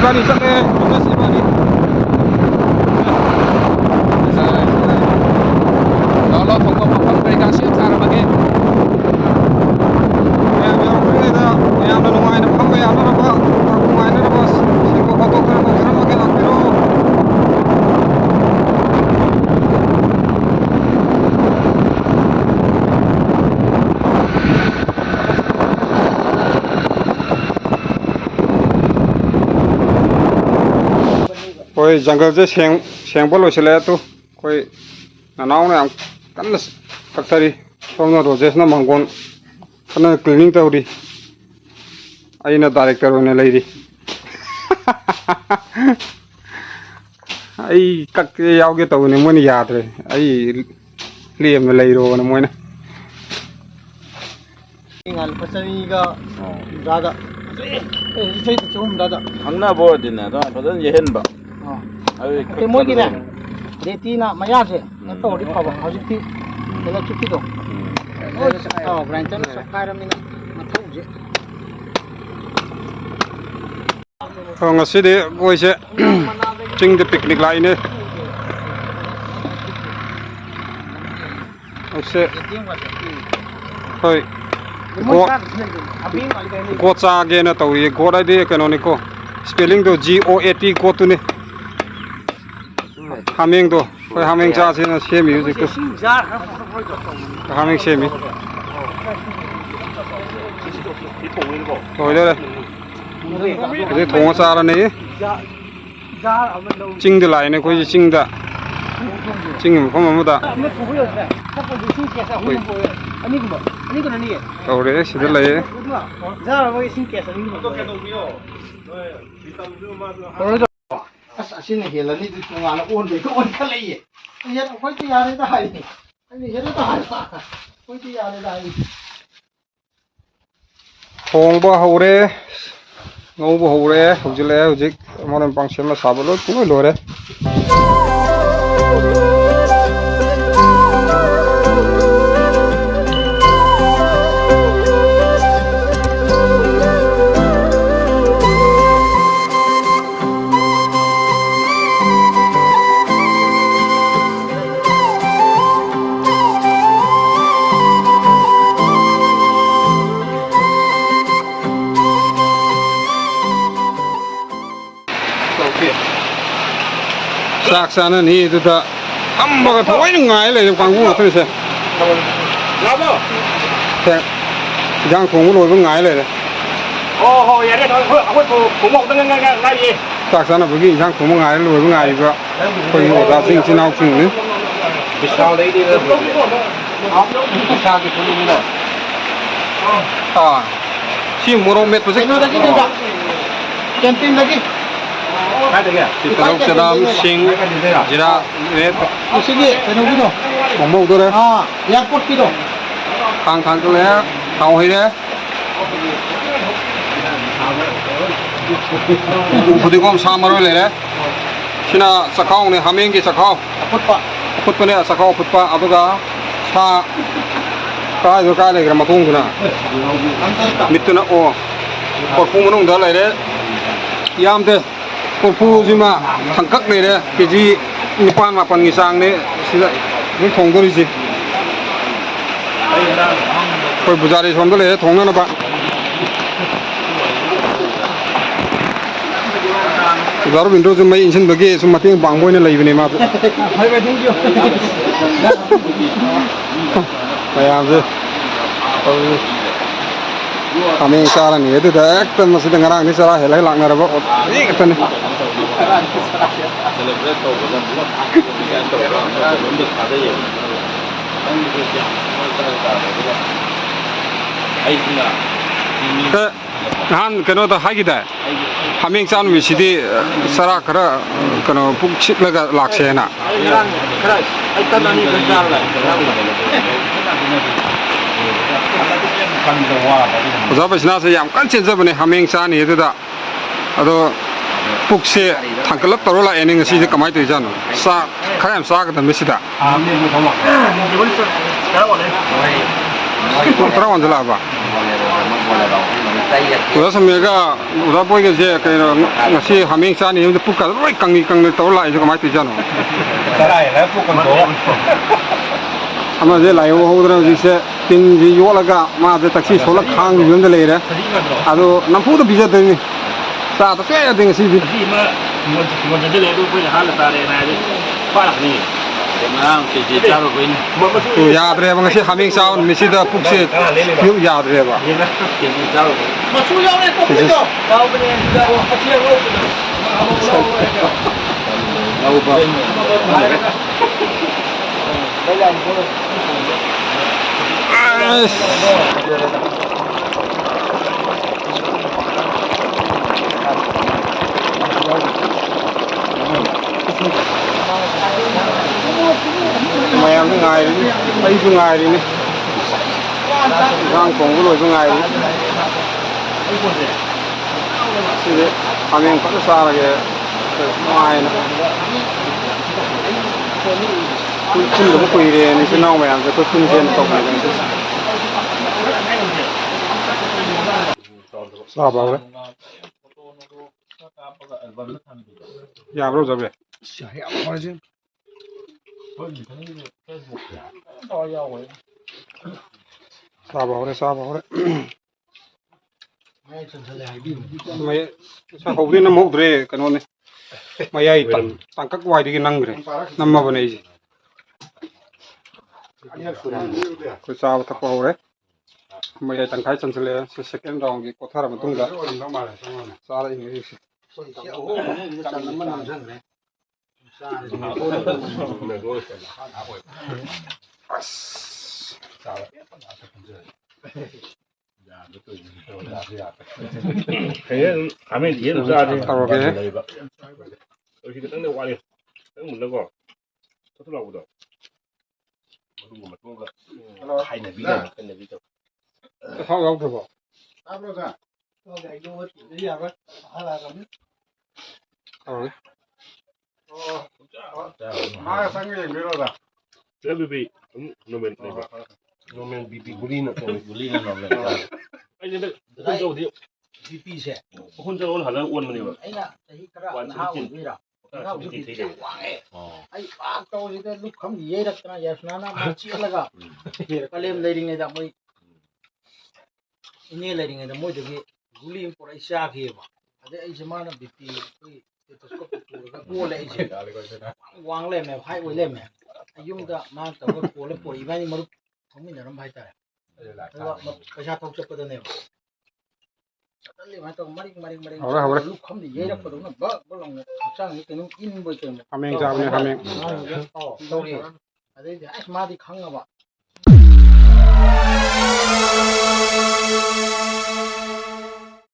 Ibani chakne Lucas Ibani lo thong ko phang kai ka sia thara ba ke ya ri da ya na nungai na phang ya na ba ka nungai na ba sin ko ko ka ma khara ma ke la pero कोई जंगल से शेंग बोलो चले तो कोई नाव ने हम कन्न कक्तरी सोना रोजेस ना मंगोन कन्न क्लीनिंग तौरी अइना डायरेक्टर होने लईरी आई कक्के यावगे तौने मोने यादरे आई लेम लईरो न मोने इंगाल पसनीगा दादा इसे चुम दादा हंगना बोर्डिना तो फजन येहेनबा ते मोगी ने रेतीना मया से तो होडी पाबा हजिति तेला चुकी तो ब्रांचन सकायरमिना मथौजे ngasi koise ching de picnic lai ne ose hoi go cha ge na to ye go dai de kanoni ko spelling do G O A T go tu ne haming do hoi haming cha se na se music to haming se mi hoi de cái thùng xa ra này chinh thì lại này coi chinh đã chinh không mà ta cầu đấy sẽ được lấy xin này là đi từ ngoài nó ôn để có ôn cái này giờ nó phải chơi ra đây đây anh này giờ nó tài phải chơi ra đây đây thùng bao hậu đấy ngô bao hậu đấy hậu chỉ lấy hậu chỉ món ăn bằng xem là sao bao lốt cũng lôi đấy sạc sang nó ní tụi ta âm mà cái thối nó ngái lại quăng cũng là thôi xem thế giang cũng lôi cũng ngái lại đấy vậy đấy thôi cũng một cái ngay gì sạc sang là bởi vì giang cũng ngái lôi cũng ngái vậy thôi ngồi ra sinh trên nào chừng nữa sao đấy đi sao thì cũng như chim mua rong mệt với dịch camping lagi kita lalu sedang sing jira net sini penuh gitu bong bong tu deh airport gitu thang tu leh tàu hay deh putih kom sama rồi leh sina sakau ni haming ki sakau put pa ni sakau put pa atu ka sa ka itu ka leh gram matung tu na mitu na o perfu menung dah leh deh yam deh Phu gì mà thằng cất này đấy cái gì quan mà còn nghỉ sang đấy xin lỗi những thùng tôi đi gì rồi bây giờ đi xong tôi lấy thùng nó bạn giờ mình đâu chúng mấy xin bagi chúng mà tiếng bằng bôi này lấy về này mà phải làm gì kami cara ni itu dah ektem masih dengar ni cara helai lang nara bok ini ektem ni ke han keno to hai kita haming chan mi sidi sara kara keno puk chip laga lakse na giờ bây giờ sẽ giảm cán trên giờ bên này haming sa này thế đó, rồi bục xe thằng cái lớp tàu lại anh ấy sẽ cầm máy từ chân, sa khai em sa cái thằng mấy xí đó, tao còn gì là ba, 우다 선배가 우다 보이게 이제 그 같이 하밍 싸니 근데 북가 로이 강리 떠올라 이제 그만 되잖아. จะได้แล้วพวกคนโต 아마 이제 라이브 호들은 이제 빈지 요라가 마저 택시 솔라 칸 유는데 레래. 아도 남포도 비자더니 싸다 쇠야 되는 시비. ที่มามันจะเลยดูเพื่อหาหลักฐานอะไรนี่ป้าหลักนี่ 또 야드레 방시 하밍 사운 미시다 북시 뷰 야드레 봐. เห็นนะ มาสู้ยาวเลยตกเลยเราไปเนี่ยเราเชียร์เราได้ยังคน mày ăn cái ngày đi, ấy cái ngày đi nè, gang cùng cái lối cái ngày đi, thì đấy, anh em có xa là cái ngoài nữa, kun được quỳ đi, nên sẽ nấu mày ăn cái kun trên tộc này cái sao bảo đấy, ya bro giờ về, sao bảo đấy, mày sao hậu đi năm hậu rồi cái nó này, mày ai tăng các quay đi cái năng rồi, năm mà bên này gì, cái sao thắc hậu đấy, mày ai tăng khai chân lên, second round cái có thara mà tung ra, sao đấy như thế. cái mình diễn ra đi thì cái tăng đâu qua đi tăng một lầnก่อนทดลองดูดูมันก็ใครเนี่ยวิจารณ์เป็นเนี่ยวิจารณ์ เขาเอาไปบอก เราได้ดูเรียกว่าอะไรกัน เอาเลย มาสังเกตดูแล้วเจ้าบีบีโนเมนนี่ป่ะโนเมนบีบีบุรีน่ะบุรีน่ะโนเมนไอ้เนี่ยคนเจ้าที่ พี่พี่เสีย คนเจ้าหันแล้วอ้วนมันนี่ป่ะ ไอ้น่ะไอ้กระดาษห้าวนี่ล่ะห้าวที่เสียวางไอ้ปากโตนี่แต่ลูกคำเยอะรักนะยาสนานะมาชี้ละก็ก็เล่มเลยดิ่งไงแต่ไม่นี่เลยดิ่งไงแต่ไม่ถึงบุรีปล่อยชาเขียวแต่ไอ้สมานะบีพีไอ้ตัวสกปรกตัวก็กู้เลยไอ้เจ้าวางเลยแม่ให้ไว้เลยแม่อายุมันก็มาแต่ว่ากู้แล้วปล่อยไม่นี่มันเขาไม่ได้รำไห้แต่เพราะว่าประชาชนจะเปิดเนี่ยลูกคำดีเยอะประตูนั้นบ้าลองสร้างนี่เป็นอินบ่อยจัง ทำเองจ้าเนี่ยทำเอง โตเลยอะไรเดี๋ยวไอ้สมาธิขังอ่ะวะ